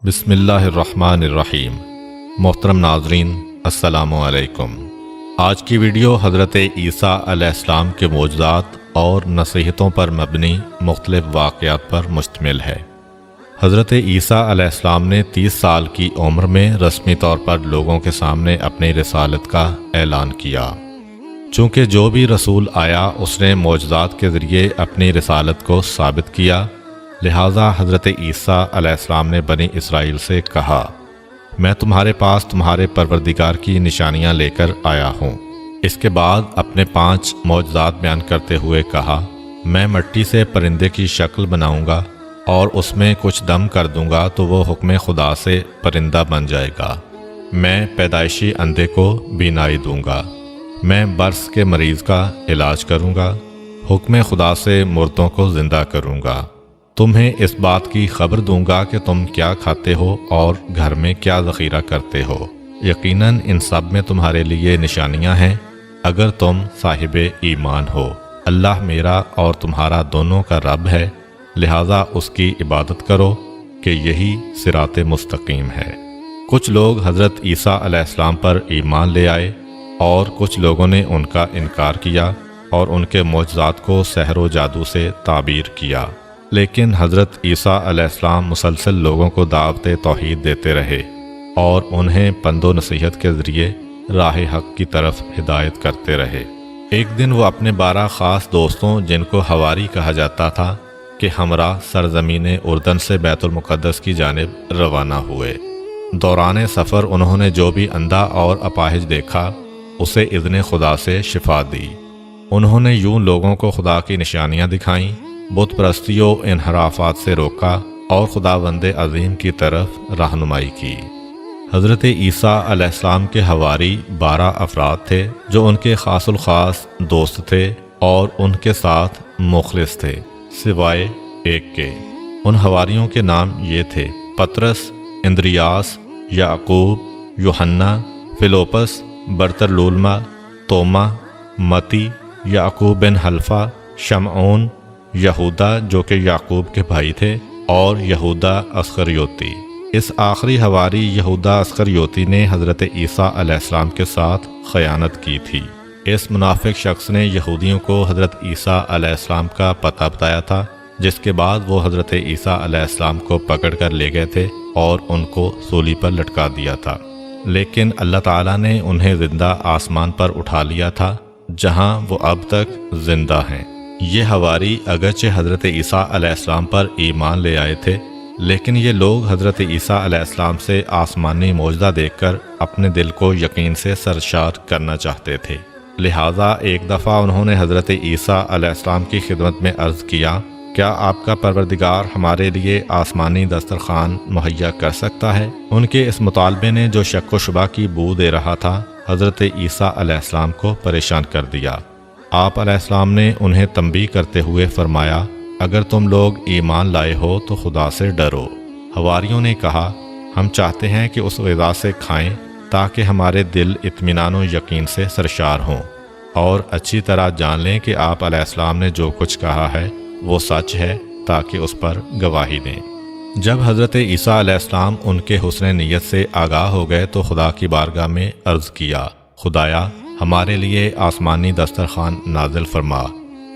بسم اللہ الرحمن الرحیم۔ محترم ناظرین، السلام علیکم۔ آج کی ویڈیو حضرت عیسیٰ علیہ السلام کے معجزات اور نصیحتوں پر مبنی مختلف واقعات پر مشتمل ہے۔ حضرت عیسیٰ علیہ السلام نے 30 سال کی عمر میں رسمی طور پر لوگوں کے سامنے اپنی رسالت کا اعلان کیا۔ چونکہ جو بھی رسول آیا اس نے معجزات کے ذریعے اپنی رسالت کو ثابت کیا، لہٰذا حضرت عیسیٰ علیہ السلام نے بنی اسرائیل سے کہا، میں تمہارے پاس تمہارے پروردگار کی نشانیاں لے کر آیا ہوں۔ اس کے بعد اپنے 5 معجزات بیان کرتے ہوئے کہا، میں مٹی سے پرندے کی شکل بناؤں گا اور اس میں کچھ دم کر دوں گا تو وہ حکم خدا سے پرندہ بن جائے گا۔ میں پیدائشی اندھے کو بینائی دوں گا۔ میں برس کے مریض کا علاج کروں گا۔ حکم خدا سے مردوں کو زندہ کروں گا۔ تمہیں اس بات کی خبر دوں گا کہ تم کیا کھاتے ہو اور گھر میں کیا ذخیرہ کرتے ہو۔ یقیناً ان سب میں تمہارے لیے نشانیاں ہیں اگر تم صاحب ایمان ہو۔ اللہ میرا اور تمہارا دونوں کا رب ہے، لہٰذا اس کی عبادت کرو کہ یہی صراط مستقیم ہے۔ کچھ لوگ حضرت عیسیٰ علیہ السلام پر ایمان لے آئے اور کچھ لوگوں نے ان کا انکار کیا اور ان کے معجزات کو سحر و جادو سے تعبیر کیا۔ لیکن حضرت عیسیٰ علیہ السلام مسلسل لوگوں کو دعوت توحید دیتے رہے اور انہیں پند و نصیحت کے ذریعے راہ حق کی طرف ہدایت کرتے رہے۔ ایک دن وہ اپنے 12 خاص دوستوں، جن کو حواری کہا جاتا تھا، کہ ہمراہ سرزمین اردن سے بیت المقدس کی جانب روانہ ہوئے۔ دوران سفر انہوں نے جو بھی اندھا اور اپاہج دیکھا اسے اذن خدا سے شفا دی۔ انہوں نے یوں لوگوں کو خدا کی نشانیاں دکھائیں، بت پرستی و انحرافات سے روکا اور خداوند عظیم کی طرف رہنمائی کی۔ حضرت عیسیٰ علیہ السلام کے حواری 12 افراد تھے جو ان کے خاص الخاص دوست تھے اور ان کے ساتھ مخلص تھے، سوائے ایک کے۔ ان حواریوں کے نام یہ تھے: پطرس، اندریاس، یعقوب، یوحنا، فیلوپس، برتلولما، توما، متی، یعقوب بن حلفہ، شمعون، یہودا جو کہ یعقوب کے بھائی تھے، اور یہودا اسخریوتی۔ اس آخری حواری یہودا اسخریوتی نے حضرت عیسیٰ علیہ السلام کے ساتھ خیانت کی تھی۔ اس منافق شخص نے یہودیوں کو حضرت عیسیٰ علیہ السلام کا پتہ بتایا تھا، جس کے بعد وہ حضرت عیسیٰ علیہ السلام کو پکڑ کر لے گئے تھے اور ان کو سولی پر لٹکا دیا تھا۔ لیکن اللہ تعالیٰ نے انہیں زندہ آسمان پر اٹھا لیا تھا، جہاں وہ اب تک زندہ ہیں۔ یہ حواری اگرچہ حضرت عیسیٰ علیہ السلام پر ایمان لے آئے تھے، لیکن یہ لوگ حضرت عیسیٰ علیہ السلام سے آسمانی معجزہ دیکھ کر اپنے دل کو یقین سے سرشار کرنا چاہتے تھے۔ لہٰذا ایک دفعہ انہوں نے حضرت عیسیٰ علیہ السلام کی خدمت میں عرض کیا، کیا آپ کا پروردگار ہمارے لیے آسمانی دسترخوان مہیا کر سکتا ہے؟ ان کے اس مطالبے نے، جو شک و شبہ کی بو دے رہا تھا، حضرت عیسیٰ علیہ السلام کو پریشان کر دیا۔ آپ علیہ السلام نے انہیں تنبیہ کرتے ہوئے فرمایا، اگر تم لوگ ایمان لائے ہو تو خدا سے ڈرو۔ حواریوں نے کہا، ہم چاہتے ہیں کہ اس غذا سے کھائیں تاکہ ہمارے دل اطمینان و یقین سے سرشار ہوں اور اچھی طرح جان لیں کہ آپ علیہ السلام نے جو کچھ کہا ہے وہ سچ ہے، تاکہ اس پر گواہی دیں۔ جب حضرت عیسیٰ علیہ السلام ان کے حسن نیت سے آگاہ ہو گئے تو خدا کی بارگاہ میں عرض کیا، خدایا ہمارے لیے آسمانی دسترخوان نازل فرما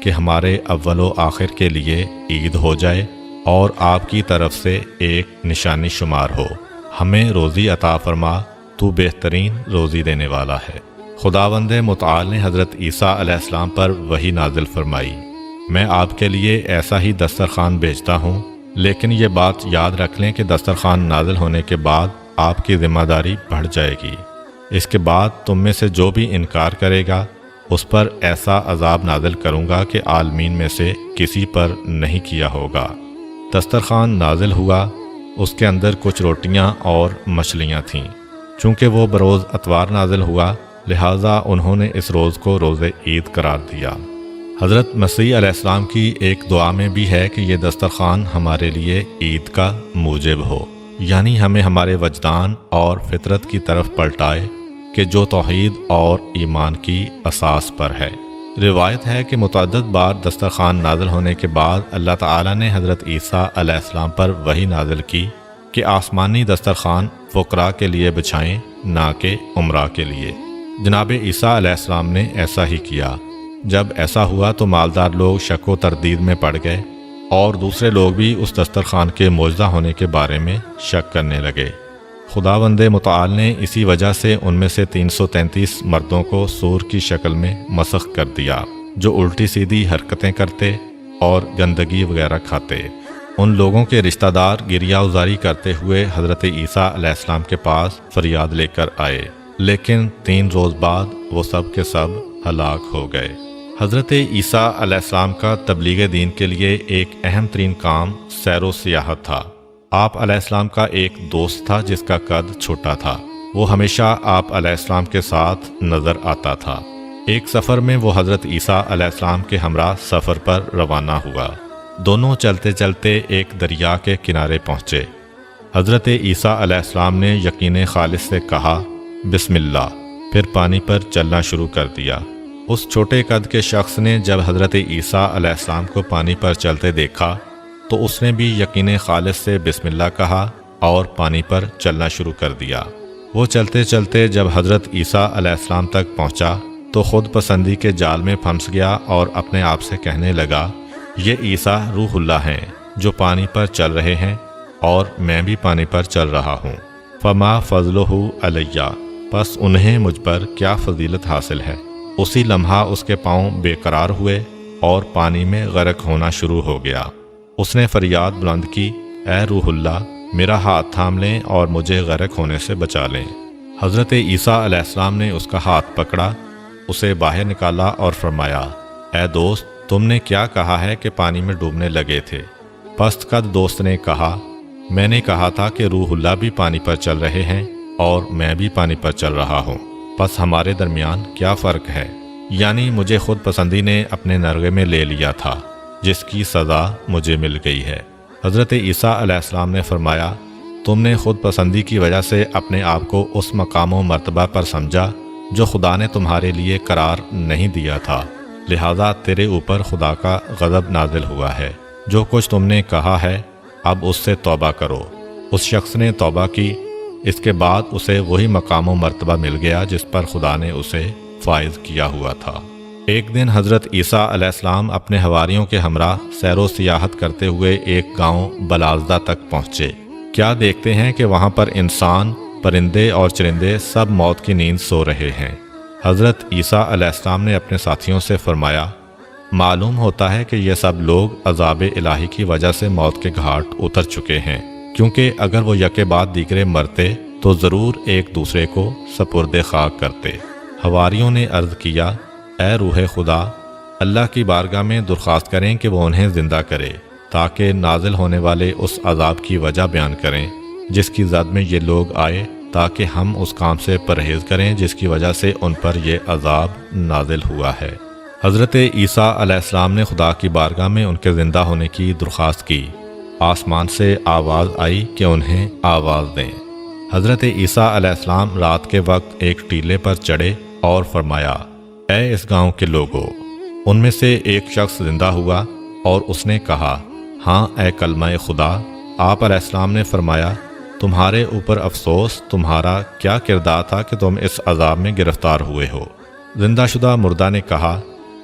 کہ ہمارے اول و آخر کے لیے عید ہو جائے اور آپ کی طرف سے ایک نشانی شمار ہو۔ ہمیں روزی عطا فرما، تو بہترین روزی دینے والا ہے۔ خداوند متعال نے حضرت عیسیٰ علیہ السلام پر وحی نازل فرمائی، میں آپ کے لیے ایسا ہی دسترخوان بھیجتا ہوں، لیکن یہ بات یاد رکھ لیں کہ دسترخوان نازل ہونے کے بعد آپ کی ذمہ داری بڑھ جائے گی۔ اس کے بعد تم میں سے جو بھی انکار کرے گا اس پر ایسا عذاب نازل کروں گا کہ عالمین میں سے کسی پر نہیں کیا ہوگا۔ دسترخوان نازل ہوا، اس کے اندر کچھ روٹیاں اور مچھلیاں تھیں۔ چونکہ وہ بروز اتوار نازل ہوا، لہٰذا انہوں نے اس روز کو روز عید قرار دیا۔ حضرت مسیح علیہ السلام کی ایک دعا میں بھی ہے کہ یہ دسترخوان ہمارے لیے عید کا موجب ہو، یعنی ہمیں ہمارے وجدان اور فطرت کی طرف پلٹائے کہ جو توحید اور ایمان کی اساس پر ہے۔ روایت ہے کہ متعدد بار دسترخوان نازل ہونے کے بعد اللہ تعالیٰ نے حضرت عیسیٰ علیہ السلام پر وحی نازل کی کہ آسمانی دسترخوان فقراء کے لیے بچھائیں نہ کہ عمراء کے لیے۔ جناب عیسیٰ علیہ السلام نے ایسا ہی کیا۔ جب ایسا ہوا تو مالدار لوگ شک و تردید میں پڑ گئے اور دوسرے لوگ بھی اس دسترخوان کے معجزہ ہونے کے بارے میں شک کرنے لگے۔ خداوند متعال نے اسی وجہ سے ان میں سے 333 مردوں کو سور کی شکل میں مسخ کر دیا جو الٹی سیدھی حرکتیں کرتے اور گندگی وغیرہ کھاتے۔ ان لوگوں کے رشتہ دار گریہ ازاری کرتے ہوئے حضرت عیسیٰ علیہ السلام کے پاس فریاد لے کر آئے، لیکن 3 روز بعد وہ سب کے سب ہلاک ہو گئے۔ حضرت عیسیٰ علیہ السلام کا تبلیغ دین کے لیے ایک اہم ترین کام سیر و سیاحت تھا۔ آپ علیہ السلام کا ایک دوست تھا جس کا قد چھوٹا تھا۔ وہ ہمیشہ آپ علیہ السلام کے ساتھ نظر آتا تھا۔ ایک سفر میں وہ حضرت عیسیٰ علیہ السلام کے ہمراہ سفر پر روانہ ہوا۔ دونوں چلتے چلتے ایک دریا کے کنارے پہنچے۔ حضرت عیسیٰ علیہ السلام نے یقین خالص سے کہا بسم اللہ، پھر پانی پر چلنا شروع کر دیا۔ اس چھوٹے قد کے شخص نے جب حضرت عیسیٰ علیہ السلام کو پانی پر چلتے دیکھا تو اس نے بھی یقین خالص سے بسم اللہ کہا اور پانی پر چلنا شروع کر دیا۔ وہ چلتے چلتے جب حضرت عیسیٰ علیہ السلام تک پہنچا تو خود پسندی کے جال میں پھنس گیا اور اپنے آپ سے کہنے لگا، یہ عیسیٰ روح اللہ ہیں جو پانی پر چل رہے ہیں اور میں بھی پانی پر چل رہا ہوں۔ فما فضلہ علیہ، پس انہیں مجھ پر کیا فضیلت حاصل ہے۔ اسی لمحہ اس کے پاؤں بے قرار ہوئے اور پانی میں غرق ہونا شروع ہو گیا۔ اس نے فریاد بلند کی، اے روح اللہ، میرا ہاتھ تھام لیں اور مجھے غرق ہونے سے بچا لیں۔ حضرت عیسیٰ علیہ السلام نے اس کا ہاتھ پکڑا، اسے باہر نکالا اور فرمایا، اے دوست، تم نے کیا کہا ہے کہ پانی میں ڈوبنے لگے تھے؟ پست قد دوست نے کہا، میں نے کہا تھا کہ روح اللہ بھی پانی پر چل رہے ہیں اور میں بھی پانی پر چل رہا ہوں، پس ہمارے درمیان کیا فرق ہے؟ یعنی مجھے خود پسندی نے اپنے نرغے میں لے لیا تھا جس کی سزا مجھے مل گئی ہے۔ حضرت عیسیٰ علیہ السلام نے فرمایا، تم نے خود پسندی کی وجہ سے اپنے آپ کو اس مقام و مرتبہ پر سمجھا جو خدا نے تمہارے لیے قرار نہیں دیا تھا، لہذا تیرے اوپر خدا کا غضب نازل ہوا ہے۔ جو کچھ تم نے کہا ہے اب اس سے توبہ کرو۔ اس شخص نے توبہ کی، اس کے بعد اسے وہی مقام و مرتبہ مل گیا جس پر خدا نے اسے فائز کیا ہوا تھا۔ ایک دن حضرت عیسیٰ علیہ السلام اپنے حواریوں کے ہمراہ سیر و سیاحت کرتے ہوئے ایک گاؤں بلازدہ تک پہنچے۔ کیا دیکھتے ہیں کہ وہاں پر انسان، پرندے اور چرندے سب موت کی نیند سو رہے ہیں۔ حضرت عیسیٰ علیہ السلام نے اپنے ساتھیوں سے فرمایا، معلوم ہوتا ہے کہ یہ سب لوگ عذاب الہی کی وجہ سے موت کے گھاٹ اتر چکے ہیں، کیونکہ اگر وہ یکے بعد دیگرے مرتے تو ضرور ایک دوسرے کو سپرد خاک کرتے۔ حواریوں نے عرض کیا، اے روح خدا، اللہ کی بارگاہ میں درخواست کریں کہ وہ انہیں زندہ کرے تاکہ نازل ہونے والے اس عذاب کی وجہ بیان کریں جس کی زد میں یہ لوگ آئے، تاکہ ہم اس کام سے پرہیز کریں جس کی وجہ سے ان پر یہ عذاب نازل ہوا ہے۔ حضرت عیسیٰ علیہ السلام نے خدا کی بارگاہ میں ان کے زندہ ہونے کی درخواست کی۔ آسمان سے آواز آئی کہ انہیں آواز دیں۔ حضرت عیسیٰ علیہ السلام رات کے وقت ایک ٹیلے پر چڑھے اور فرمایا، اے اس گاؤں کے لوگوں۔ ان میں سے ایک شخص زندہ ہوا اور اس نے کہا، ہاں اے کلمہ خدا۔ آپ علیہ السلام نے فرمایا، تمہارے اوپر افسوس، تمہارا کیا کردار تھا کہ تم اس عذاب میں گرفتار ہوئے ہو؟ زندہ شدہ مردہ نے کہا،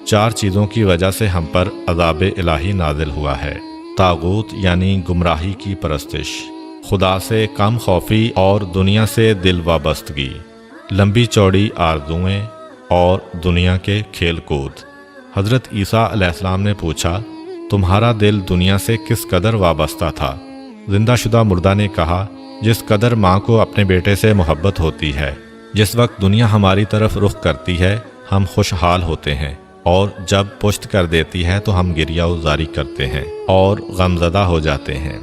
4 چیزوں کی وجہ سے ہم پر عذاب الہی نازل ہوا ہے۔ طاغوت یعنی گمراہی کی پرستش، خدا سے کم خوفی اور دنیا سے دل وابستگی، لمبی چوڑی آرزوئیں اور دنیا کے کھیل کود۔ حضرت عیسیٰ علیہ السلام نے پوچھا، تمہارا دل دنیا سے کس قدر وابستہ تھا؟ زندہ شدہ مردہ نے کہا، جس قدر ماں کو اپنے بیٹے سے محبت ہوتی ہے۔ جس وقت دنیا ہماری طرف رخ کرتی ہے ہم خوشحال ہوتے ہیں، اور جب پشت کر دیتی ہے تو ہم گریہ ازاری کرتے ہیں اور غمزدہ ہو جاتے ہیں۔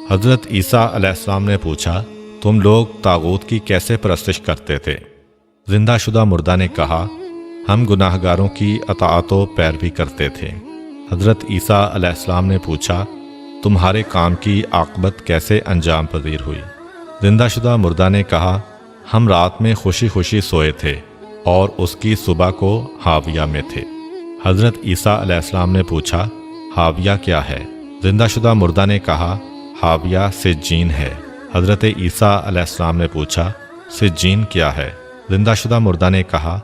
حضرت عیسیٰ علیہ السلام نے پوچھا، تم لوگ طاغوت کی کیسے پرستش کرتے تھے؟ زندہ شدہ مردہ نے کہا، ہم گناہ گاروں کی اطاعت و پیروی کرتے تھے۔ حضرت عیسیٰ علیہ السلام نے پوچھا، تمہارے کام کی عاقبت کیسے انجام پذیر ہوئی؟ زندہ شدہ مردہ نے کہا، ہم رات میں خوشی خوشی سوئے تھے اور اس کی صبح کو حاویہ میں تھے۔ حضرت عیسیٰ علیہ السلام نے پوچھا، حاویہ کیا ہے؟ زندہ شدہ مردہ نے کہا، حاویہ سجین ہے، حضرت عیسیٰ علیہ السلام نے پوچھا سجین کیا ہے؟ زندہ شدہ مردہ نے کہا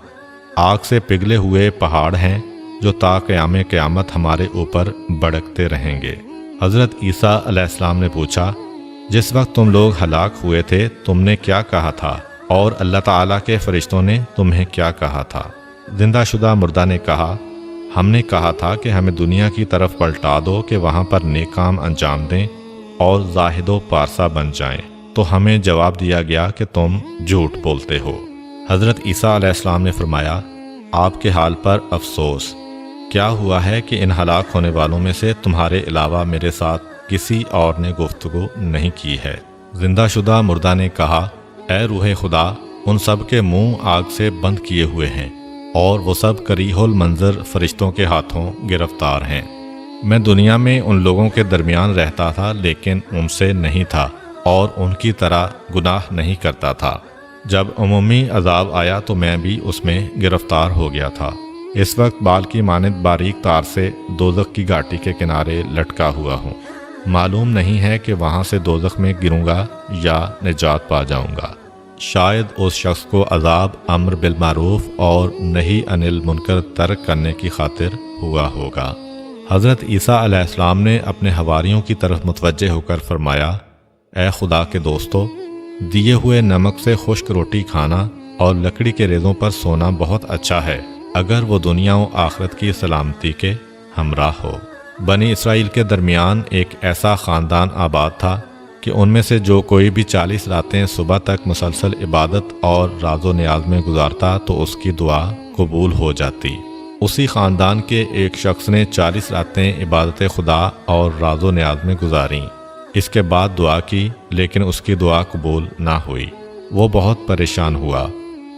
آگ سے پگھلے ہوئے پہاڑ ہیں جو تا قیام قیامت ہمارے اوپر بڑکتے رہیں گے۔ حضرت عیسیٰ علیہ السلام نے پوچھا جس وقت تم لوگ ہلاک ہوئے تھے تم نے کیا کہا تھا اور اللہ تعالیٰ کے فرشتوں نے تمہیں کیا کہا تھا؟ زندہ شدہ مردہ نے کہا ہم نے کہا تھا کہ ہمیں دنیا کی طرف پلٹا دو کہ وہاں پر نیک کام انجام دیں اور زاہد و پارسا بن جائیں، تو ہمیں جواب دیا گیا کہ تم جھوٹ بولتے ہو۔ حضرت عیسیٰ علیہ السلام نے فرمایا آپ کے حال پر افسوس، کیا ہوا ہے کہ ان ہلاک ہونے والوں میں سے تمہارے علاوہ میرے ساتھ کسی اور نے گفتگو نہیں کی ہے؟ زندہ شدہ مردہ نے کہا اے روح خدا، ان سب کے منہ آگ سے بند کیے ہوئے ہیں اور وہ سب کریہ المنظر فرشتوں کے ہاتھوں گرفتار ہیں۔ میں دنیا میں ان لوگوں کے درمیان رہتا تھا لیکن ان سے نہیں تھا اور ان کی طرح گناہ نہیں کرتا تھا۔ جب عمومی عذاب آیا تو میں بھی اس میں گرفتار ہو گیا تھا۔ اس وقت بال کی مانند باریک تار سے دوزخ کی گھاٹی کے کنارے لٹکا ہوا ہوں۔ معلوم نہیں ہے کہ وہاں سے دوزخ میں گروں گا یا نجات پا جاؤں گا۔ شاید اس شخص کو عذاب امر بالمعروف اور نہی عن المنکر ترک کرنے کی خاطر ہوا ہوگا۔ حضرت عیسیٰ علیہ السلام نے اپنے حواریوں کی طرف متوجہ ہو کر فرمایا اے خدا کے دوستو، دیے ہوئے نمک سے خشک روٹی کھانا اور لکڑی کے ریزوں پر سونا بہت اچھا ہے اگر وہ دنیا و آخرت کی سلامتی کے ہمراہ ہو۔ بنی اسرائیل کے درمیان ایک ایسا خاندان آباد تھا کہ ان میں سے جو کوئی بھی 40 راتیں صبح تک مسلسل عبادت اور راز و نیاز میں گزارتا تو اس کی دعا قبول ہو جاتی۔ اسی خاندان کے ایک شخص نے 40 راتیں عبادت خدا اور راز و نیاز میں گزاریں، اس کے بعد دعا کی لیکن اس کی دعا قبول نہ ہوئی۔ وہ بہت پریشان ہوا۔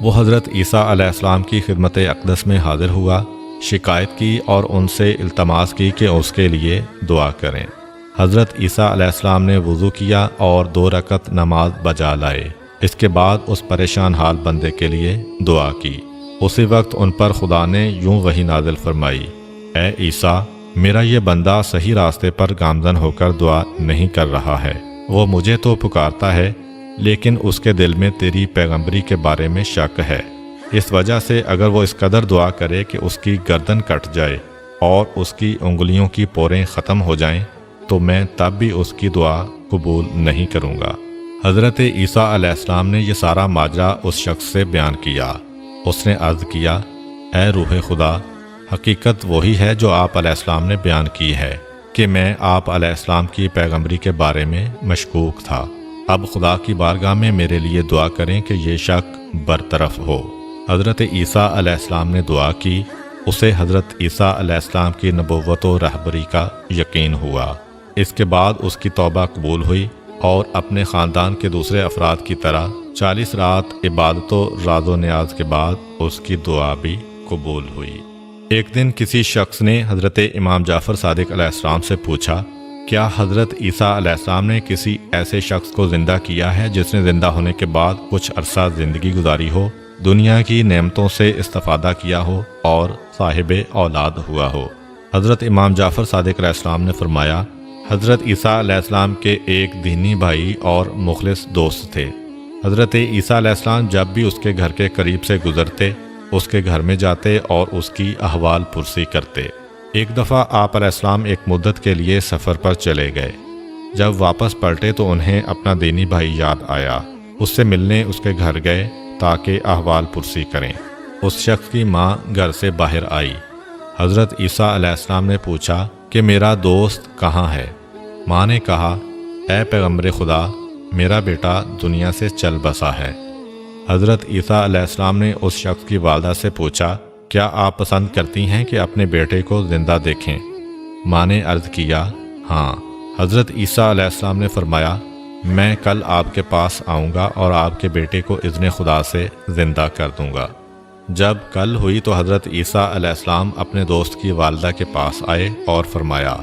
وہ حضرت عیسیٰ علیہ السلام کی خدمت اقدس میں حاضر ہوا، شکایت کی اور ان سے التماس کی کہ اس کے لیے دعا کریں۔ حضرت عیسیٰ علیہ السلام نے وضو کیا اور 2 رکعت نماز بجا لائے۔ اس کے بعد اس پریشان حال بندے کے لیے دعا کی۔ اسی وقت ان پر خدا نے یوں وحی نازل فرمائی اے عیسیٰ، میرا یہ بندہ صحیح راستے پر گامزن ہو کر دعا نہیں کر رہا ہے، وہ مجھے تو پکارتا ہے لیکن اس کے دل میں تیری پیغمبری کے بارے میں شک ہے۔ اس وجہ سے اگر وہ اس قدر دعا کرے کہ اس کی گردن کٹ جائے اور اس کی انگلیوں کی پوریں ختم ہو جائیں تو میں تب بھی اس کی دعا قبول نہیں کروں گا۔ حضرت عیسیٰ علیہ السلام نے یہ سارا ماجرا اس شخص سے بیان کیا۔ اس نے عرض کیا اے روح خدا، حقیقت وہی ہے جو آپ علیہ السلام نے بیان کی ہے کہ میں آپ علیہ السلام کی پیغمبری کے بارے میں مشکوک تھا۔ اب خدا کی بارگاہ میں میرے لیے دعا کریں کہ یہ شک برطرف ہو۔ حضرت عیسیٰ علیہ السلام نے دعا کی۔ اسے حضرت عیسیٰ علیہ السلام کی نبوت و رہبری کا یقین ہوا۔ اس کے بعد اس کی توبہ قبول ہوئی اور اپنے خاندان کے دوسرے افراد کی طرح 40 رات عبادت و راز و نیاز کے بعد اس کی دعا بھی قبول ہوئی۔ ایک دن کسی شخص نے حضرت امام جعفر صادق علیہ السلام سے پوچھا کیا حضرت عیسیٰ علیہ السلام نے کسی ایسے شخص کو زندہ کیا ہے جس نے زندہ ہونے کے بعد کچھ عرصہ زندگی گزاری ہو، دنیا کی نعمتوں سے استفادہ کیا ہو اور صاحب اولاد ہوا ہو؟ حضرت امام جعفر صادق علیہ السلام نے فرمایا حضرت عیسیٰ علیہ السلام کے ایک دینی بھائی اور مخلص دوست تھے۔ حضرت عیسیٰ علیہ السلام جب بھی اس کے گھر کے قریب سے گزرتے اس کے گھر میں جاتے اور اس کی احوال پرسی کرتے۔ ایک دفعہ آپ علیہ السلام ایک مدت کے لیے سفر پر چلے گئے۔ جب واپس پلٹے تو انہیں اپنا دینی بھائی یاد آیا۔ اس سے ملنے اس کے گھر گئے تاکہ احوال پرسی کریں۔ اس شخص کی ماں گھر سے باہر آئی۔ حضرت عیسیٰ علیہ السلام نے پوچھا کہ میرا دوست کہاں ہے؟ ماں نے کہا اے پیغمبر خدا، میرا بیٹا دنیا سے چل بسا ہے۔ حضرت عیسیٰ علیہ السلام نے اس شخص کی والدہ سے پوچھا کیا آپ پسند کرتی ہیں کہ اپنے بیٹے کو زندہ دیکھیں؟ ماں نے عرض کیا ہاں۔ حضرت عیسیٰ علیہ السلام نے فرمایا میں کل آپ کے پاس آؤں گا اور آپ کے بیٹے کو اذن خدا سے زندہ کر دوں گا۔ جب کل ہوئی تو حضرت عیسیٰ علیہ السلام اپنے دوست کی والدہ کے پاس آئے اور فرمایا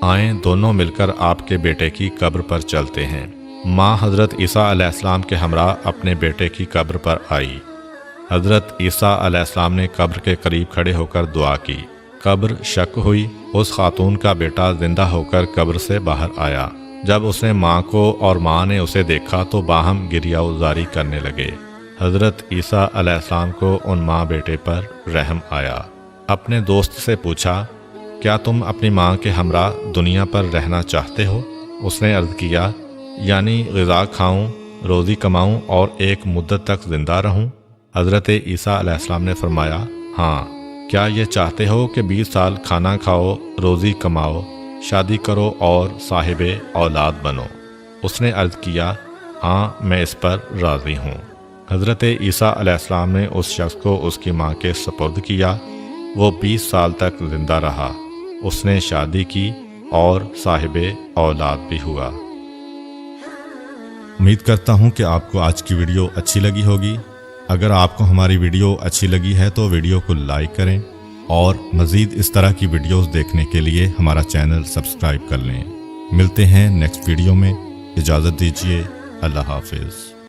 آئیں دونوں مل کر آپ کے بیٹے کی قبر پر چلتے ہیں۔ ماں حضرت عیسیٰ علیہ السلام کے ہمراہ اپنے بیٹے کی قبر پر آئی۔ حضرت عیسیٰ علیہ السلام نے قبر کے قریب کھڑے ہو کر دعا کی۔ قبر شک ہوئی۔ اس خاتون کا بیٹا زندہ ہو کر قبر سے باہر آیا۔ جب اس نے ماں کو اور ماں نے اسے دیکھا تو باہم گریہ ازاری کرنے لگے۔ حضرت عیسیٰ علیہ السلام کو ان ماں بیٹے پر رحم آیا۔ اپنے دوست سے پوچھا، کیا تم اپنی ماں کے ہمراہ دنیا پر رہنا چاہتے ہو؟ اس نے عرض کیا، یعنی غذا کھاؤں، روزی کماؤں اور ایک مدت تک زندہ رہوں؟ حضرت عیسیٰ علیہ السلام نے فرمایا، ہاں۔ کیا یہ چاہتے ہو کہ 20 سال کھانا کھاؤ، روزی کماؤ، شادی کرو اور صاحب اولاد بنو؟ اس نے عرض کیا، ہاں میں اس پر راضی ہوں۔ حضرت عیسیٰ علیہ السلام نے اس شخص کو اس کی ماں کے سپرد کیا۔ وہ 20 سال تک زندہ رہا۔ اس نے شادی کی اور صاحب اولاد بھی ہوا۔ امید کرتا ہوں کہ آپ کو آج کی ویڈیو اچھی لگی ہوگی۔ اگر آپ کو ہماری ویڈیو اچھی لگی ہے تو ویڈیو کو لائک کریں اور مزید اس طرح کی ویڈیوز دیکھنے کے لیے ہمارا چینل سبسکرائب کر لیں۔ ملتے ہیں نیکسٹ ویڈیو میں۔ اجازت دیجیے، اللہ حافظ۔